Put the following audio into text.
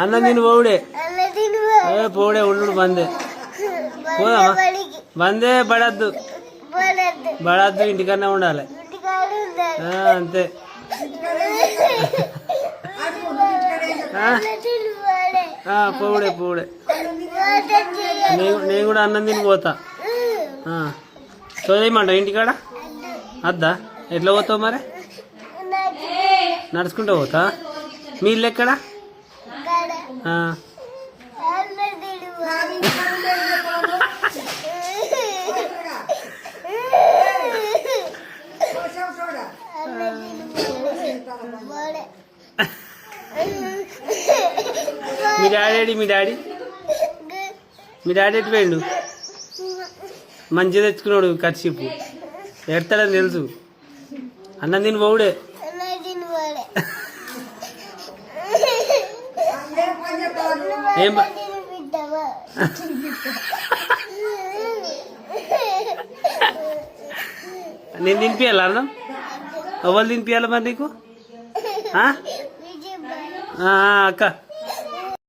అన్నం తిని పోవుడే పోవుడే ఉండు బందే పోదామా బందే పడద్దు పడద్దు ఇంటికన్నా ఉండాలి అంతే పోవుడే పోవుడే నేను కూడా అన్నం తిని పోతా చదివేయమంట ఇంటికాడ అద్దా ఎట్లా పోతావు మరి నడుచుకుంటూ పోతా మీ ఇల్లు ఎక్కడ మీ డాడీ ఎటు పోయిండు మంచిగా తెచ్చుకున్నాడు కర్చీపు ఎడతాడని తెలుసు అన్నం తిని పోవుడే ఏం నేను తినిపించాలా అన్నం ఎవరు తినిపించాలి మరి నీకు అక్క